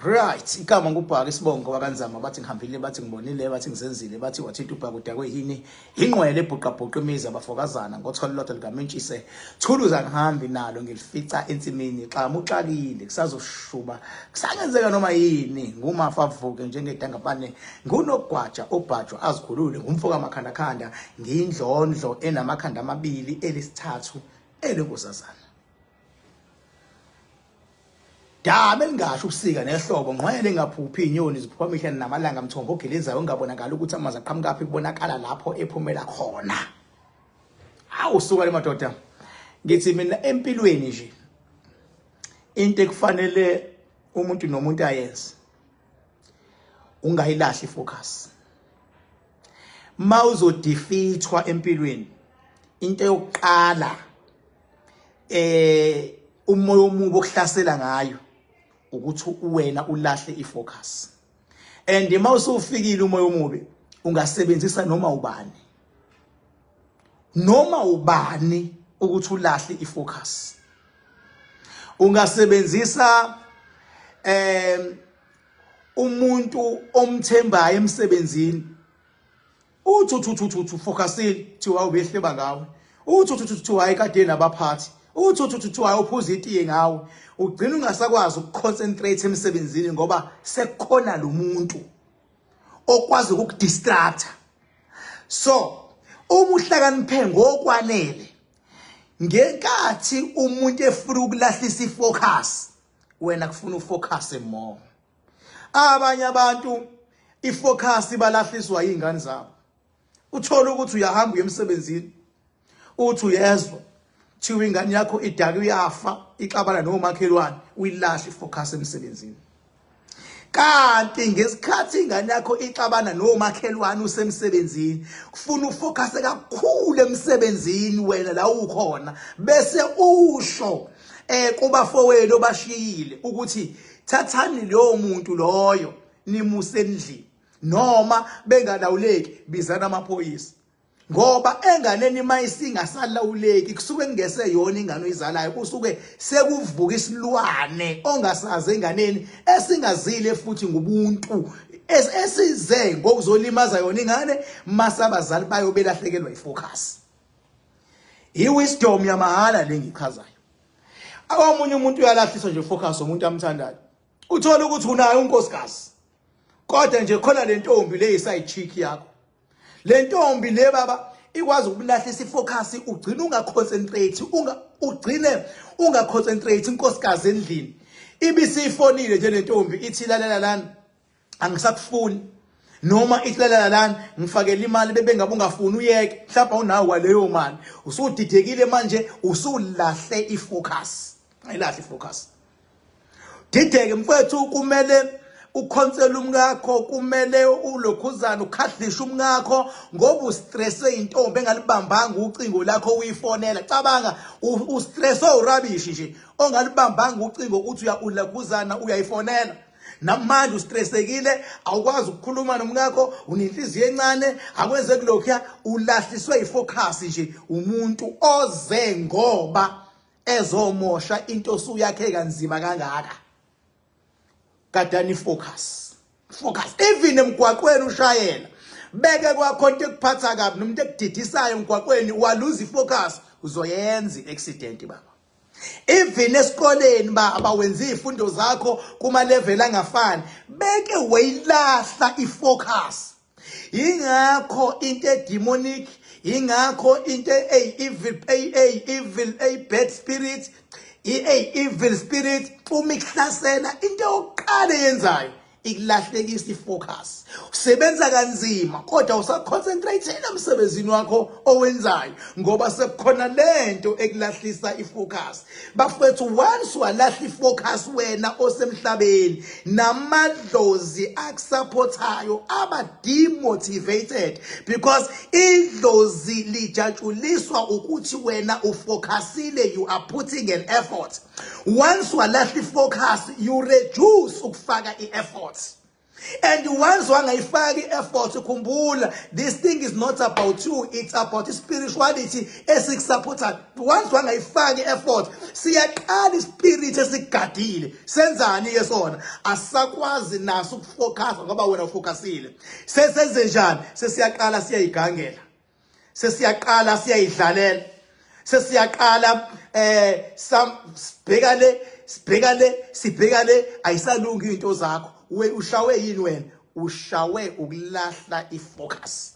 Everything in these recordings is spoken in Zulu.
Right, igama ngubhaka isibongo wakanzama bathi ngihambile bathi ngibonile bathi ngizenzile bathi wathitha ubhaka udakwe yini ingqwele ebhuqabhuqa imizi abafokazana ngotholo lodwa likamentshise thuluza ngihambi nalo ngilifica ensimini xa muxakile kusazoshuba kusangenzeka noma yini ngumafa avuke njengedangapane ngunogwaja obhajwa azikhulule ngumfoka amakhanda khanda ngiyindlondlo enamakhanda amabili elisithathu elenkosazana Dame lingasho ubusika nehlobo ngqwele ngaphuphi inyoni ziphupha mihlane namalanga mthombo ogelezayo ongabonakala ukuthi amazi aqhamuka phi kubonakala lapho ephumela khona. Hawu suka le madoda. Ngithi mina empilweni nje into ekufanele umuntu nomuntu ayenze ungayilahli focus. Mawuzodefeatwa empilweni into yokuqala umoya omubi okuhlasela ngayo ukuthi wena ulahle ifocus. And mawusufikile umoya omubi ungasebenzisa noma ubani ukuthi ulahle ifocus. Ungasebenzisa umuntu omthembayo emsebenzini uthi focusile thiwa ubehleba ngawe uthi hayi kade nabaphathi uthi hayi uphuza itiye ngawe ugcina ungasakwazi ukuconcentrate emsebenzini ngoba sekukhona lo muntu okwazi ukukudistract. So uma uhlakaniphe ngokwanele ngenkathi umuntu efuna ukulahlisa ifocus wena kufuna ufocus more. Abanye abantu ifocus balahliswa izingane zabo. Uthola ukuthi uyahamba emsebenzini uthi uyezwa thiwa ingane yakho idake uyafa ixabana nomakhelwane uyilahle ifocus emsebenzini. Kanti ngesikhathi ingane yakho ixabana nomakhelwane usemsebenzini kufuna ufocus kakhulu emsebenzini wena la ukhona bese usho kubafowenu obashiyile ukuthi thathani lo muntu loyo nimuse endlini noma bengalawuleki bizana amaphoyisa. Ngoba enganeni mayisingasalawuleki kusuke ngese yona ingane oyizalayo kusuke sekuvuka isilwane ongasazi enganeni esingazile futhi ngubuntu esize ngokuzolimaza yona ingane masabazali bayo belahlekelwa ifocus. Iwisdom yamahala lengichazayo. Akomunye umuntu uyalahliswa nje focus umuntu amthandayo. Uthola ukuthi unayo unkosikazi. Kodwa nje khona le ntombi le iside chick yakho. Le ntombi le baba ikwazi ukulahlisa ifocus ugcina ungaconcentrate inkosikazi endlini. Ibisifonile nje le ntombi ithi lalela lana angisakufuni noma ithi lalela lana ngifakela imali bebengabe ungafuni uyeke mhlawumbe unawo kwaleyo mali usudidekile manje usulahle ifocus. Ayilahle ifocus. Dideke mfethu kumele ukhonsela umngakho kumele ulokhuzana ukhadlisha umngakho ngoba ustresse intombi engalibambanga ucingo lakho uyifonela. Cabanga ustresse urabish nje ongalibambanga ucingo ukuthi uyakuzana uyayifonela. Namanje ustressekile awukwazi ukukhuluma nomngakho unenhliziyo encane akwenze kulokho ulahliswe ifocus nje umuntu oze ngoba ezomosha into suyakhe kanzima kangaka. Kadani focus. Even emgwaqweni ushayela beke kwakho into ekuphatha kabi nomuntu ekudidisayo emgwaqweni waluza ifocus uzoyenza iaccident baba. Even esikoleni baba wenza izifundo zakho kuma level angafani beke wayilahla ifocus. Ingakho into demonic ingakho into evil bad spirit evil spirit umihlasela into yokuqala yenzayo ikulahlekisa ifocus. Usebenza kanzima kodwa usaconcentrate emsebenzini wakho owenzayo ngoba sekukhona lento ekulahlisa ifocus. Bafethu once walahla ifocus wena osemhlabeni namadlozi akusupportayo aba demotivated because idlozi lijatshuliswa ukuthi wena ufocusile, you are putting an effort. Once walahla ifocus you reduce ukufaka ieffort. And once wangayifaki effort ukhumbula, this thing is not about you, it's about spirituality esikusupportayo. Once wangayifaki effort, siyaqala ispirit esigadile. Senzani ke sona? Asakwazi naso ukufocus ngoba wena ufocusile. Sesenze njani? Sesiyaqala siyayigangela. Sesiyaqala siyayidlalela. Sesiyaqala sibhekale ayisalungi into zakho. Ushawe yini wena? Ushawe ukulahla ifocus.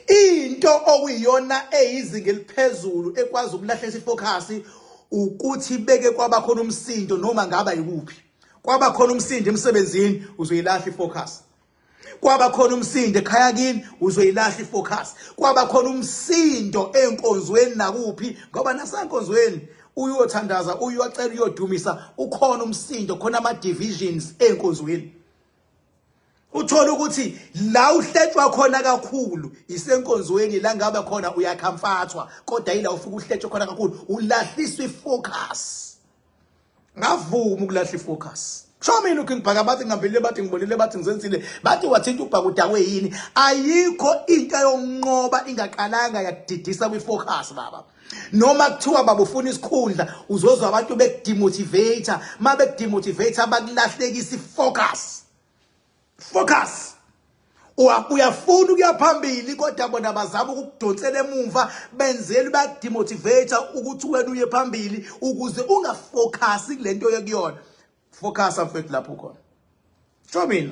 Into okuyiyona eyizinga eliphezulu ekwazi ukulahla isifocus ukuthi beke kwaba khona umsindo noma ngaba yikuphi. Kwaba khona umsindo emsebenzini uzoyilahla ifocus. Kwaba khona umsindo ekhaya kini uzoyilahla ifocus. Kwaba khona umsindo enkonzweni nakuphi ngoba nasenkonzweni uyothandaza uyocela uyodumisa ukhona umsindo khona ama divisions enkonzweni. Uthola ukuthi la uhletshwa khona kakhulu isenkonzweni la ngaba khona uyakhamfathwa kodwa yila ufika uhletshwa khona kakhulu ulahliswa ifocus. Ngavuma ukulahla ifocus. Show me looking back bathi ngihambile bathi ngibonile bathi ngizenzile bathi wathinta ubhaka udakwe yini. Ayikho into yonqoba ingaqalanga yakudidisa kwifocus baba. Noma kuthiwa baba ufuna isikhundla uzozwa abantu bekudemotivate mabekudemotivate abakulahlekisa ifocus. Focus. Uyafuna ukuya phambili kodwa bona bazama ukukudonsela emuva benzele bakudemotivate ukuthi wena uye phambili ukuze ungafocus kulento yekuyona. Focus affect lapho khona. Show mina.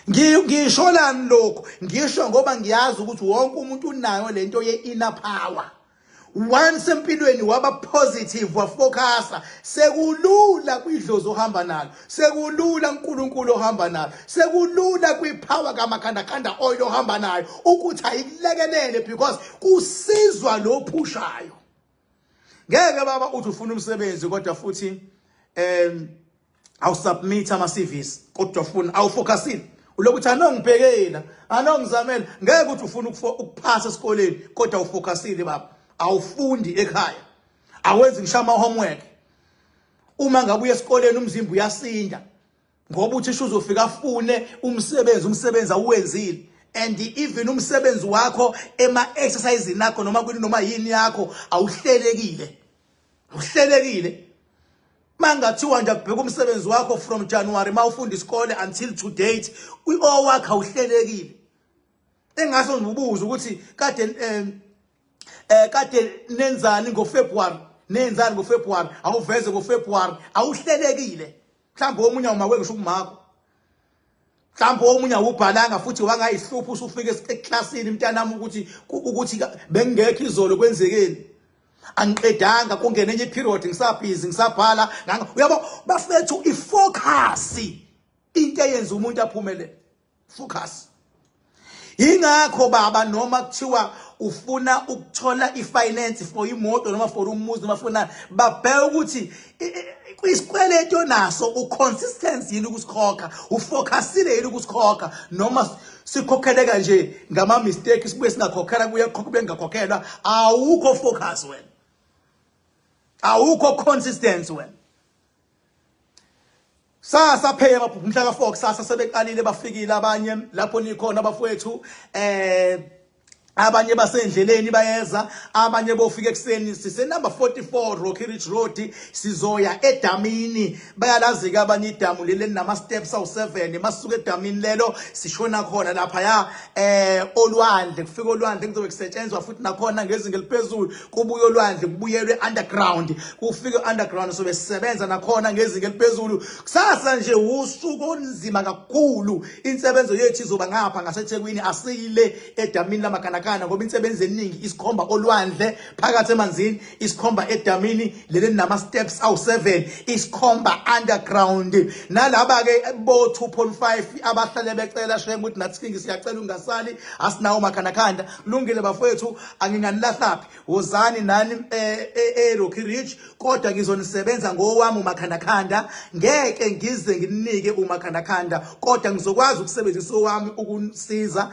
Ngisho lani lokho, ngisho ngoba ngiyazi ukuthi wonke umuntu unayo lento ye inner power. Once empilweni waba positive wa focusa, sekulula kwidlozi ohamba nalo, sekulula uNkulunkulu ohamba nalo, sekulula kwipower kaMakhanda oil ohamba nayo ukuthi ayikulekelele because kusizwa lo phushayo. Ngeke baba uthi ufuna umsebenzi kodwa futhi awusubmit ama CVs kodwa ufuna awufocusile ulokuthi anongibhekela anongizamela ngeke uthi ufuna ukuphasa esikoleni kodwa ufocusile baba awufundi ekhaya awenzi ngisho ama homework uma ngabuya esikoleni umzimba uyasinda ngoba uthisha uzofika afune umsebenzi awuwenzile and even umsebenzi wakho ema exercise nakho noma kwini noma yini yakho awuhlelekile mangathiwa nje ubheka umsebenzi wakho from January mawufunda isikole until to date owakha uhlelekile engaso ngibuza ukuthi kade nenzani ngoFebruary awuveze ngoFebruary awuhlelekile mhlawumbe omunye umakweke ngisho kumakho mhlawumbe omunye ubhalanga futhi wangayihlupha usufika eklasini mntanami ukuthi bengekho izolo kwenzekeni angiqedanga kungena enye period ngisabhizi ngisabhala uyabo bafethu ifocus into eyenza umuntu aphumelele focus. Ingakho baba noma kuthiwa ufuna ukuthola ifinance for imoto noma for umuzi noma funa babheka ukuthi kwisikweleto naso uconsistency yini ukusikhokha ufocusile yini ukusikhokha noma sikhokheleka nje ngama mistakes sibuye singakhokhela kuye kube ngakhokhelwa awukho focus wena awukho consistency wena. Sasa phela mabhubhu mhla ka4 kusasa sebeqalile bafikile abanye lapho nikhona abafowethu abanye basendleleni bayeza abanye bofika ekseni sise number 44 Rocky Ridge Road sizoya edamini bayalazi abanye idamu leli nama steps awu7 masuka edamini lelo sishona khona lapha ya olwandle kufika olwandle kuzobe kusetshenzwa futhi nakhona ngezinga eliphezulu kubuye olwandle kubuyelwe underground kufika underground sobe sisebenza nakhona ngezinga eliphezulu kusasa nje usuku onzima kakhulu insebenzo yethu izoba ngapha ngaseThekwini asiyile edamini lamakhana ngoba insebenzi eningi isikhomba olwandle phakathi emanzini isikhomba edamini leli nama steps awu7 isikhomba underground nalaba ke bo 2.5 abahlale becela shenge ukuthi nathi siyacela ungasali asinawo makhanda kulungile bafowethu anginganilahlaphi wozani nani Rocky Ridge kodwa ngizonisebenza ngowami umakhanda ngeke ngize nginike umakhanda kodwa ngizokwazi ukusebenzisa owami ukunsiza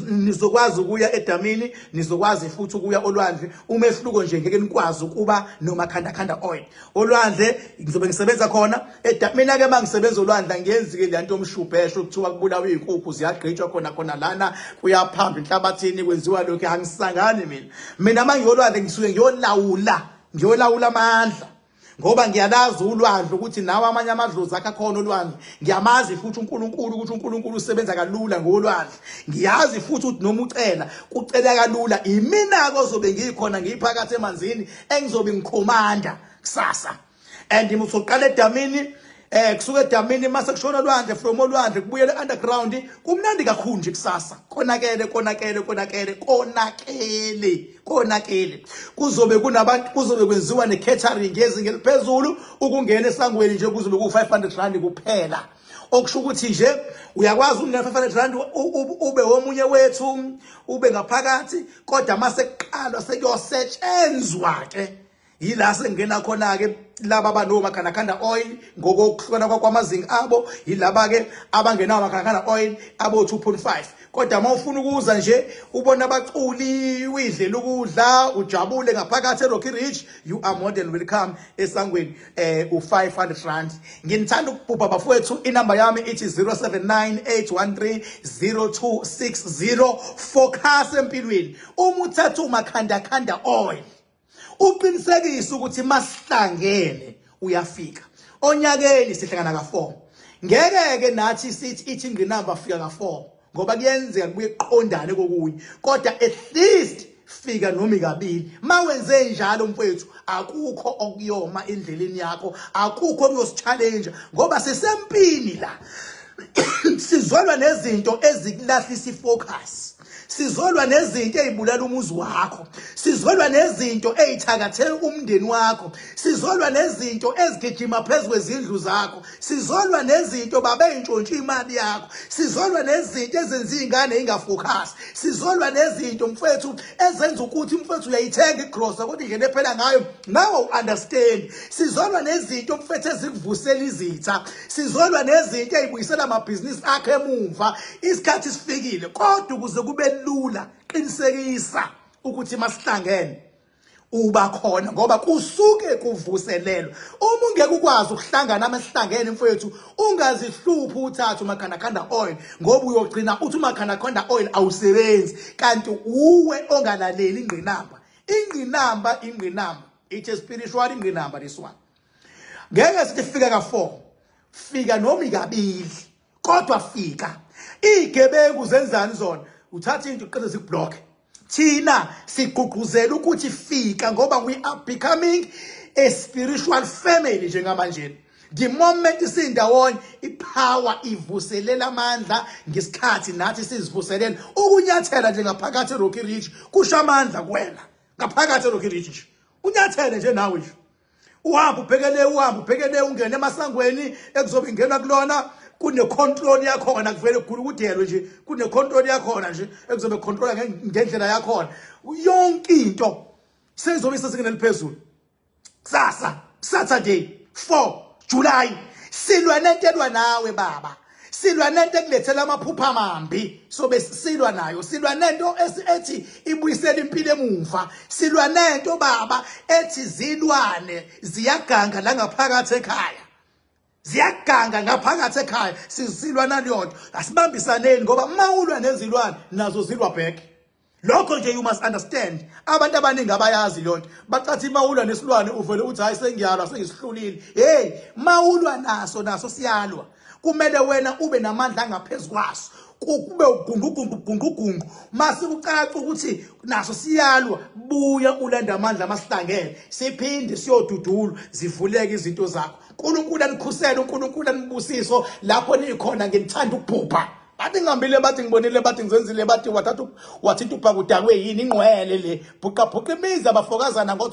nizokwazi nizobuya edamini nizokwazi futhi ukuya olwandle umehluko nje ngeke nikwazi ukuba noma khanda oil olwandle ngizobe ngisebenza khona edamini ke mangisebenza olwandle ngiyenzi ke lento yomshubhesho ukuthiwa kubulawa izinkukhu ziyagqitshwa khona lana kuyaphamba enhlabathini kwenziwa lokho angisangani mina mangiyolwandle ngisuke ngiyolawula amandla ngoba ngiyalazi ulwandle ukuthi nawe amanye amadlozi akakhona olwandle ngiyamazi futhi uNkulunkulu ukuthi uNkulunkulu usebenza kalula ngolwandle ngiyazi futhi ukuthi noma ucela kucela kalula imina kozobe ngikhona ngiphakathi emanzini engizobe ngikhomanda kusasa and ngizoqala edamini kusuka edamini mase kushona olwandle from olwandle kubuyele underground kumnandi kakhulu nje kusasa konakele kuzobe kunabantu kuzobe kwenziwa ne-catering yezinga eliphezulu ukungena esangweni nje kuzobe ku-500 kuphela okusho ukuthi nje uyakwazi ukungena 500 ube womunye wethu ube ngaphakathi kodwa mase kuqalwa sekuyosetshenzwa ke yila sengena khona ke laba abanoma khanda oil ngokuhlona kwamazinga abo yilaba ke abangenawo khanda oil abo 2.5 kodwa mawufuna ukuza nje ubona abaculi uyidlela ukudla ujabule ngaphakathi eRocky Ridge you are more than welcome esangweni u500 nginithanda ukubhubha bafowethu inamba yami ithi 0798130260 focus empilweni uma uthatha umakhanda oil uqinisekisa ukuthi masihlangene uyafika onyakeni sihlangana ka4 ngeke ke nathi sithi ithi ingqinamba fika ka4 ngoba kuyenzeka kubuye kuqondane kokunye kodwa at least fika noma ikabili mawenze njalo mfowethu akukho okuyoma endleleni yakho akukho kuyosichallenge ngoba sisempini la sizolwa nezinto ezikulahlisa ifocus sizolwa nezinto ezibulala umuzi wakho sizolwa nezinto ezithakathele umndeni wakho sizolwa nezinto ezigijima phezulu kwezindlu zakho sizolwa nezinto babe intshontsha imali yakho sizolwa nezinto ezenza izingane ingafocus sizolwa nezinto mfethu ezenza ukuthi mfethu uyayithenga igrocery kodwa indlela ephela ngayo nawe understand sizolwa nezinto mfethu ezikuvusela izitha sizolwa nezinto ezibuyisela amabhizinisi akho emumva isikhathi sifikile kodwa ukuze kube lula qinisekisa ukuthi masihlangene uba khona ngoba kusuke kuvuselelwa uma ungeke ukwazi ukuhlangana amasihlangene mfowethu ungazihluphi uthatha umakhanda oil ngoba uyogcina uthi umakhanda oil awusebenzi kanti uwe ongalaleli ingqinamba it's spiritual ingqinamba this one ngeke sithi fika ka4 fika noma ikabili kodwa fika igebengu zenzani zona uthatha into uqede zikublock thina sigqugquzela ukuthi fika ngoba we are becoming a spiritual family njengamanje the moment isindawonye ipower ivuselela amandla ngesikhathi nathi sizivuselela ukunyathela nje ngaphakathi eRocky Ridge kusha amandla kuwena ngaphakathi eRocky Ridge unyathele nje nawe nje uhamba ubhekele ungene emasangweni ekuzobe ingena kulona kune control yakhona kuvele kukhulu kudelwe nje kune control yakhona nje ekuzobe control ngendlela yakhona yonke into sezobe sesingene liphezulu kusasa Saturday 4 July silwa nentelwa nawe baba silwa nento ekulethela amaphupha amambi sobe silwa nayo silwa nento ethi ibuyisela impilo emumva silwa nento baba ethi zilwane ziyaganga la ngaphakathi ekhaya ziyaganga ngaphakathi ekhaya sisilwa naliyonto asibambisaneni ngoba mawulwa nezilwane nazo zilwa back lokho nje you must understand abantu abaningi abayazi lonto bacathi mawulwa nesilwane uvele uthi hayi sengiyalwa sengisihlulile hey mawulwa naso siyalwa kumele wena ube namandla angaphezulu kwaso kube ugungu mase ucaca ukuthi naso siyalwa buya ulanda amandla amasihlangene siphinde siyodudula zivuleke izinto zakho uNkulunkulu anikhusele uNkulunkulu anibusiso lapho nikhona nginithanda ukubhubha bathi ngihambile bathi ngibonile bathi ngizenzile bathi wathatha wathi upha kudakwe yini ingqwele le bhuqa imizi abafokazana ngo